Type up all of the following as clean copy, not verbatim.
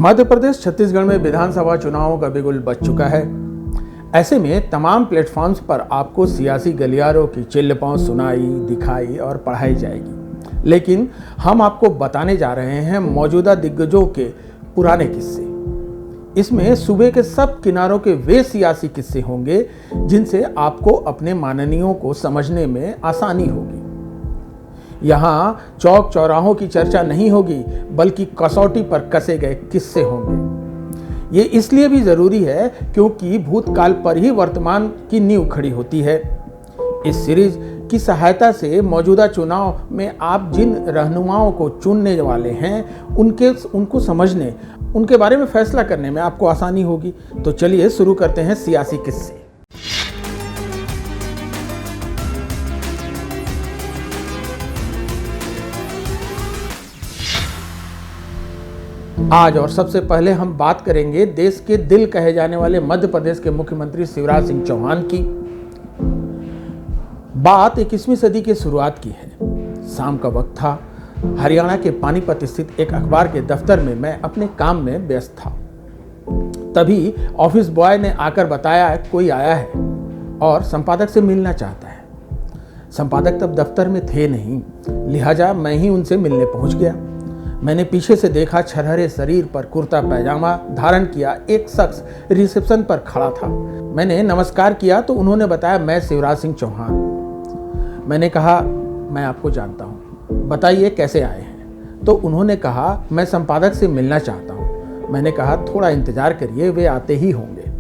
मध्य प्रदेश छत्तीसगढ़ में विधानसभा चुनावों का बिगुल बज चुका है। ऐसे में तमाम प्लेटफॉर्म्स पर आपको सियासी गलियारों की चिल्ल-पांव सुनाई, दिखाई और पढ़ाई जाएगी। लेकिन हम आपको बताने जा रहे हैं मौजूदा दिग्गजों के पुराने किस्से। इसमें सूबे के सब किनारों के वे सियासी किस्से होंगे जिनसे आपको अपने माननीयों को समझने में आसानी होगी। यहाँ चौक चौराहों की चर्चा नहीं होगी, बल्कि कसौटी पर कसे गए किस्से होंगे। ये इसलिए भी जरूरी है क्योंकि भूतकाल पर ही वर्तमान की नींव खड़ी होती है। इस सीरीज की सहायता से मौजूदा चुनाव में आप जिन रहनुमाओं को चुनने वाले हैं उनको समझने, उनके बारे में फैसला करने में आपको आसानी होगी। तो चलिए शुरू करते हैं सियासी किस्से। आज और सबसे पहले हम बात करेंगे देश के दिल कहे जाने वाले मध्य प्रदेश के मुख्यमंत्री शिवराज सिंह चौहान की। बात 21वीं सदी की शुरुआत की है। शाम का वक्त था। हरियाणा के पानीपत स्थित एक अखबार के दफ्तर में मैं अपने काम में व्यस्त था। तभी ऑफिस बॉय ने आकर बताया कोई आया है और संपादक से मिलना चाहता है। संपादक तब दफ्तर में थे नहीं, लिहाजा मैं ही उनसे मिलने पहुंच गया। मैंने पीछे से देखा, छरहरे शरीर पर कुर्ता पैजामा धारण किया एक शख्स रिसेप्शन पर खड़ा था। मैंने नमस्कार किया तो उन्होंने बताया मैं शिवराज सिंह चौहान। मैंने कहा मैं आपको जानता हूँ, बताइए कैसे आए हैं। तो उन्होंने कहा मैं संपादक से मिलना चाहता हूँ। मैंने कहा थोड़ा इंतजार करिए, वे आते ही होंगे।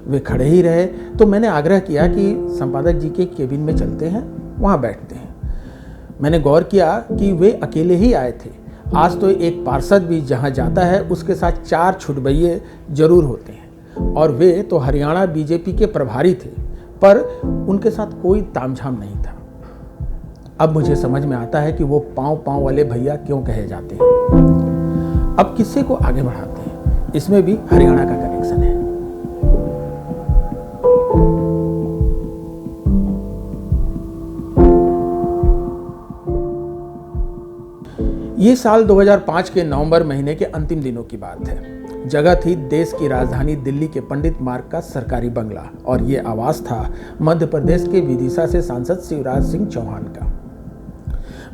वे खड़े ही रहे तो मैंने आग्रह किया कि संपादक जी के केबिन में चलते हैं, वहाँ बैठते हैं। मैंने गौर किया कि वे अकेले ही आए थे। आज तो एक पार्षद भी जहाँ जाता है उसके साथ 4 छुटभइये जरूर होते हैं, और वे तो हरियाणा बीजेपी के प्रभारी थे, पर उनके साथ कोई तामझाम नहीं था। अब मुझे समझ में आता है कि वो पाँव वाले भैया क्यों कहे जाते हैं। अब किस्से को आगे बढ़ाते हैं, इसमें भी हरियाणा का कनेक्शन है। ये साल 2005 के नवंबर महीने के अंतिम दिनों की बात है। जगह थी देश की राजधानी दिल्ली के पंडित मार्ग का सरकारी बंगला, और ये आवास था मध्य प्रदेश के विदिशा से सांसद शिवराज सिंह चौहान का।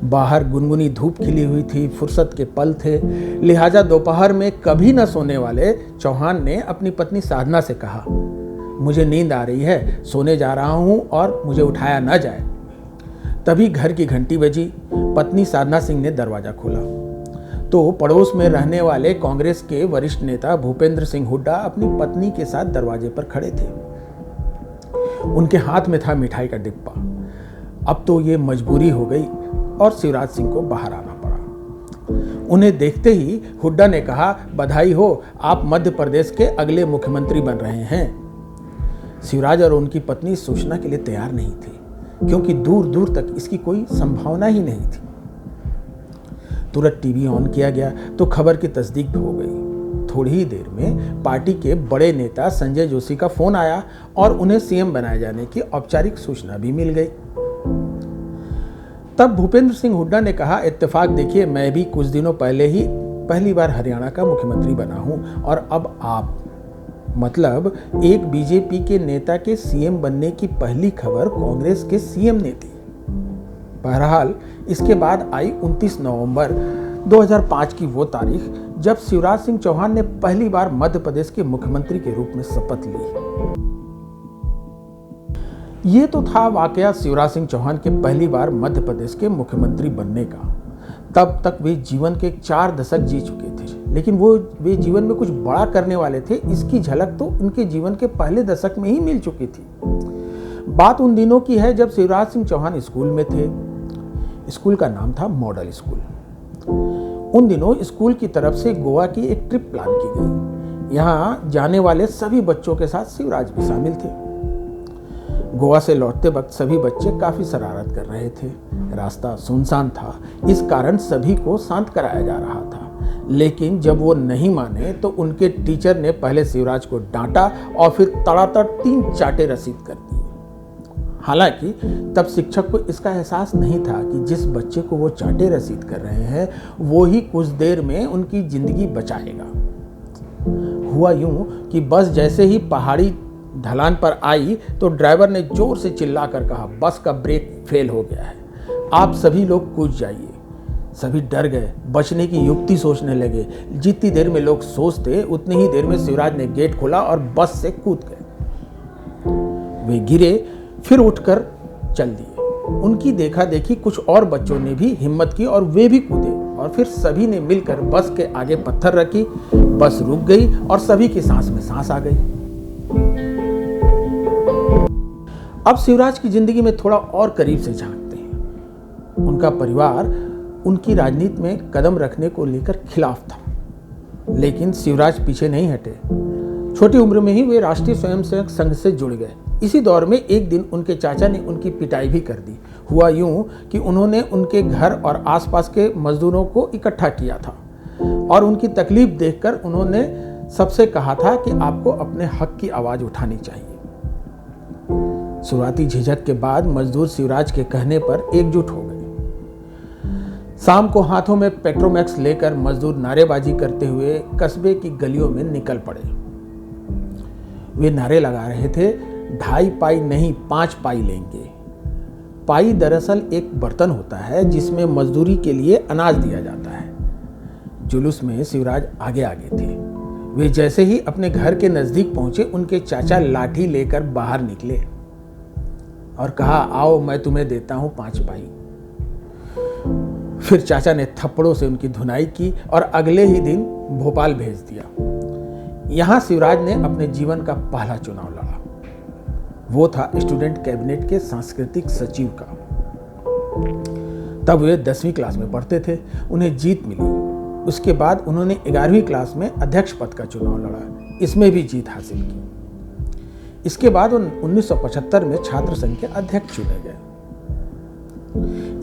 बाहर गुनगुनी धूप खिली हुई थी, फुर्सत के पल थे, लिहाजा दोपहर में कभी न सोने वाले चौहान ने अपनी पत्नी साधना से कहा, मुझे नींद आ रही है, सोने जा रहा हूं और मुझे उठाया न जाए। तभी घर की घंटी बजी। पत्नी साधना सिंह ने दरवाजा खोला तो पड़ोस में रहने वाले कांग्रेस के वरिष्ठ नेता भूपेंद्र सिंह हुड्डा अपनी पत्नी के साथ दरवाजे पर खड़े थे। उनके हाथ में था मिठाई का डिब्बा। अब तो ये मजबूरी हो गई और शिवराज सिंह को बाहर आना पड़ा। उन्हें देखते ही हुड्डा ने कहा, बधाई हो, आप मध्य प्रदेश के अगले मुख्यमंत्री बन रहे हैं। शिवराज और उनकी पत्नी सूचना के लिए तैयार नहीं थे, क्योंकि दूर दूर तक इसकी कोई संभावना ही नहीं थी। तुरंत टीवी ऑन किया गया तो खबर की तस्दीक हो गई। थोड़ी ही देर में पार्टी के बड़े नेता संजय जोशी का फोन आया और उन्हें सीएम बनाए जाने की औपचारिक सूचना भी मिल गई। तब भूपेंद्र सिंह हुड्डा ने कहा, इत्तेफाक देखिए, मैं भी कुछ दिनों पहले ही पहली बार हरियाणा का मुख्यमंत्री बना हूं, और अब आप, मतलब एक बीजेपी के नेता के सीएम बनने की पहली खबर कांग्रेस के सीएम ने दी। बहरहाल इसके बाद आई 29 नवंबर 2005 की वो तारीख जब शिवराज सिंह चौहान ने पहली बार मध्य प्रदेश के मुख्यमंत्री के रूप में शपथ ली। ये तो था वाकया शिवराज सिंह चौहान के पहली बार मध्य प्रदेश के मुख्यमंत्री बनने का। तब तक वे जीवन के 4 दशक जी चुके थे, लेकिन वे जीवन में कुछ बड़ा करने वाले थे, इसकी झलक तो उनके जीवन के पहले दशक में ही मिल चुकी थी। बात उन दिनों की है जब शिवराज सिंह चौहान स्कूल में थे। स्कूल का नाम था मॉडल स्कूल। उन दिनों स्कूल की तरफ से गोवा की एक ट्रिप प्लान की गई। यहाँ जाने वाले सभी बच्चों के साथ शिवराज भी शामिल थे। गोवा से लौटते वक्त सभी बच्चे काफी शरारत कर रहे थे। रास्ता सुनसान था, इस कारण सभी को शांत कराया जा रहा था। लेकिन जब वो नहीं माने तो उनके टीचर ने पहले शिवराज को डांटा और फिर तड़ातड़ 3 चाटे रसीद कर दिए। हालांकि तब शिक्षक को इसका एहसास नहीं था कि जिस बच्चे को वो चाटे रसीद कर रहे हैं वो ही कुछ देर में उनकी जिंदगी बचाएगा। हुआ यूं कि बस जैसे ही पहाड़ी ढलान पर आई तो ड्राइवर ने जोर से चिल्लाकर कहा, बस का ब्रेक फेल हो गया है, आप सभी लोग कूद जाइए। सभी डर गए, बचने की युक्ति सोचने लगे। जितनी देर में लोग सोचते उतनी ही देर में शिवराज ने गेट खोला और बस से कूद गए। वे गिरे, फिर उठकर चल दिए। उनकी देखा देखी कुछ और बच्चों ने भी हिम्मत की और वे भी कूदे और फिर सभी ने मिलकर बस के आगे पत्थर रखी। बस रुक गई और सभी की सांस में सांस आ गई। अब शिवराज की जिंदगी में थोड़ा और करीब से झांकते हैं। उनका परिवार उनकी राजनीति में कदम रखने को लेकर खिलाफ था, लेकिन शिवराज पीछे नहीं हटे। छोटी उम्र में ही वे राष्ट्रीय स्वयंसेवक संघ से जुड़ गए। इसी दौर में एक दिन उनके चाचा ने उनकी पिटाई भी कर दी। हुआ यूं कि उन्होंने उनके घर और आसपास के मजदूरों को इकट्ठा किया था और उनकी तकलीफ देखकर उन्होंने सबसे कहा था कि आपको अपने हक की आवाज उठानी चाहिए। शुरुआती झिझक के बाद मजदूर शिवराज के कहने पर एकजुट हो गए। शाम को हाथों में पेट्रोमैक्स लेकर मजदूर नारेबाजी करते हुए कस्बे की गलियों में निकल पड़े। वे नारे लगा रहे थे, 2.5 पाई नहीं 5 पाई लेंगे। पाई दरअसल एक बर्तन होता है जिसमें मजदूरी के लिए अनाज दिया जाता है। जुलूस में शिवराज आगे आगे थे। वे जैसे ही अपने घर के नजदीक पहुंचे, उनके चाचा लाठी लेकर बाहर निकले और कहा, आओ मैं तुम्हें देता हूं 5 पाई। फिर चाचा ने थप्पड़ों से उनकी धुनाई की और अगले ही दिन भोपाल भेज दिया। यहां शिवराज ने अपने जीवन का पहला चुनाव लड़ा। वो था स्टूडेंट कैबिनेट के सांस्कृतिक सचिव का। तब वे 10वीं क्लास में पढ़ते थे। उन्हें जीत मिली। उसके बाद उन्होंने 11वीं क्लास में अध्यक्ष पद का चुनाव लड़ा। इसमें भी जीत हासिल की। इसके बाद 1975 में छात्र संघ के अध्यक्ष चुने गए।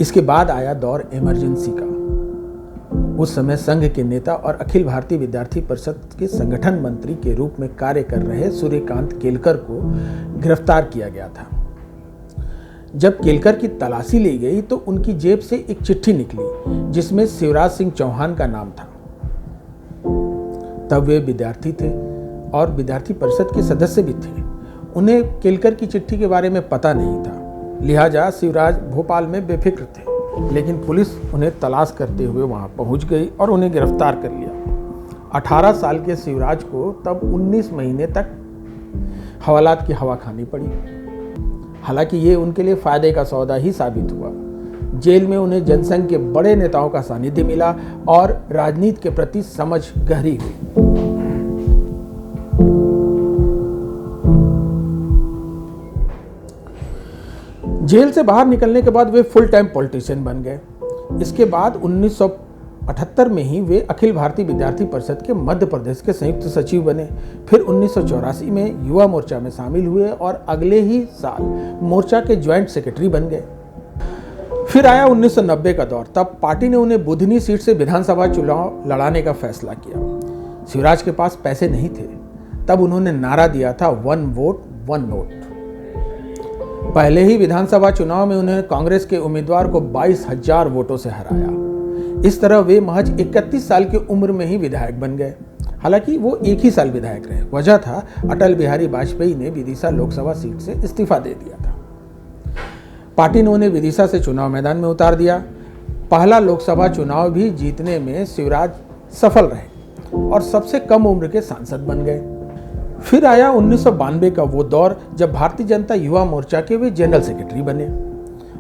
इसके बाद आया दौर इमरजेंसी का। उस समय संघ के नेता और अखिल भारतीय विद्यार्थी परिषद के संगठन मंत्री के रूप में कार्य कर रहे सूर्यकांत केलकर को गिरफ्तार किया गया था। जब केलकर की तलाशी ली गई तो उनकी जेब से एक चिट्ठी निकली जिसमें शिवराज सिंह चौहान का नाम था। तब वे विद्यार्थी थे और विद्यार्थी परिषद के सदस्य भी थे। उन्हें केलकर की चिट्ठी के बारे में पता नहीं था, लिहाजा शिवराज भोपाल में बेफिक्र थे। लेकिन पुलिस उन्हें तलाश करते हुए वहां पहुंच गई और उन्हें गिरफ्तार कर लिया। 18 साल के शिवराज को तब 19 महीने तक हवालात की हवा खानी पड़ी। हालांकि ये उनके लिए फायदे का सौदा ही साबित हुआ। जेल में उन्हें जनसंघ के बड़े नेताओं का सानिध्य मिला और राजनीति के प्रति समझ गहरी हुई। जेल से बाहर निकलने के बाद वे फुल टाइम पॉलिटिशियन बन गए। इसके बाद 1978 में ही वे अखिल भारतीय विद्यार्थी परिषद के मध्य प्रदेश के संयुक्त सचिव बने। फिर 1984 में युवा मोर्चा में शामिल हुए और अगले ही साल मोर्चा के ज्वाइंट सेक्रेटरी बन गए। फिर आया 1990 का दौर। तब पार्टी ने उन्हें बुधनी सीट से विधानसभा चुनाव लड़ाने का फैसला किया। शिवराज के पास पैसे नहीं थे। तब उन्होंने नारा दिया था, 1 वोट 1 नोट। पहले ही विधानसभा चुनाव में उन्होंने कांग्रेस के उम्मीदवार को 22,000 वोटों से हराया। इस तरह वे महज 31 साल की उम्र में ही विधायक बन गए। हालांकि वो एक ही साल विधायक रहे। वजह था अटल बिहारी वाजपेयी ने विदिशा लोकसभा सीट से इस्तीफा दे दिया था। पार्टी ने उन्हें विदिशा से चुनाव मैदान में उतार दिया। पहला लोकसभा चुनाव भी जीतने में शिवराज सफल रहे और सबसे कम उम्र के सांसद बन गए। फिर आया 1992 का वो दौर जब भारतीय जनता युवा मोर्चा के वे जनरल सेक्रेटरी बने।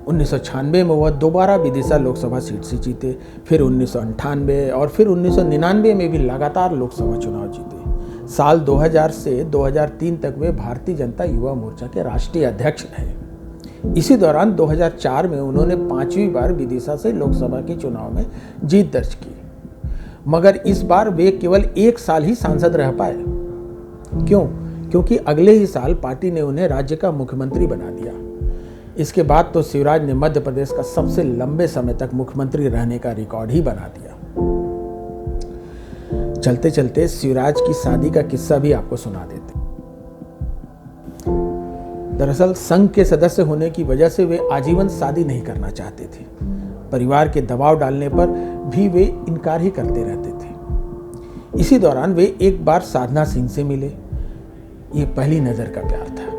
1996 में वह दोबारा विदिशा लोकसभा सीट से जीते। फिर 1998 और फिर 1999 में भी लगातार लोकसभा चुनाव जीते। साल 2000 से 2003 तक वे भारतीय जनता युवा मोर्चा के राष्ट्रीय अध्यक्ष रहे। इसी दौरान 2004 में उन्होंने 5वीं बार विदिशा से लोकसभा के चुनाव में जीत दर्ज की, मगर इस बार वे केवल 1 साल ही सांसद रह पाए। क्यों? क्योंकि अगले ही साल पार्टी ने उन्हें राज्य का मुख्यमंत्री बना दिया। इसके बाद तो शिवराज ने मध्य प्रदेश का सबसे लंबे समय तक मुख्यमंत्री रहने का रिकॉर्ड ही बना दिया। चलते चलते शिवराज की शादी का किस्सा भी आपको सुना देते। दरअसल संघ के सदस्य होने की वजह से वे आजीवन शादी नहीं करना चाहते थे। परिवार के दबाव डालने पर भी वे इनकार ही करते रहते थे। इसी दौरान वे एक बार साधना सिंह से मिले। ये पहली नजर का प्यार था।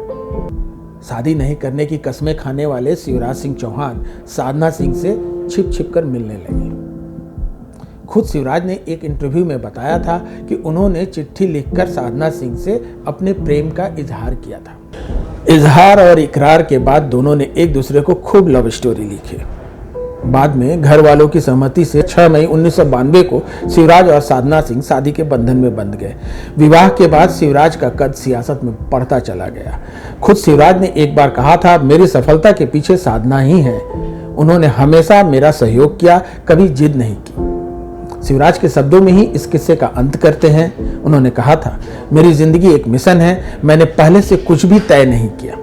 शादी नहीं करने की कस्में खाने वाले शिवराज सिंह चौहान साधना सिंह से छिप छिप कर मिलने लगे। खुद शिवराज ने एक इंटरव्यू में बताया था कि उन्होंने चिट्ठी लिखकर साधना सिंह से अपने प्रेम का इजहार किया था। इजहार और इकरार के बाद दोनों ने एक दूसरे को खूब लव स्टोरी लिखी। बाद में घर वालों की सहमति से 6 मई 1992 को शिवराज और साधना सिंह शादी के बंधन में बंध गए। विवाह के बाद शिवराज का कद सियासत में बढ़ता चला गया। खुद शिवराज ने एक बार कहा था, मेरी सफलता के पीछे साधना ही है। उन्होंने हमेशा मेरा सहयोग किया, कभी जिद नहीं की। शिवराज के शब्दों में ही इस किस्से का अंत करते हैं। उन्होंने कहा था, मेरी जिंदगी एक मिशन है, मैंने पहले से कुछ भी तय नहीं किया।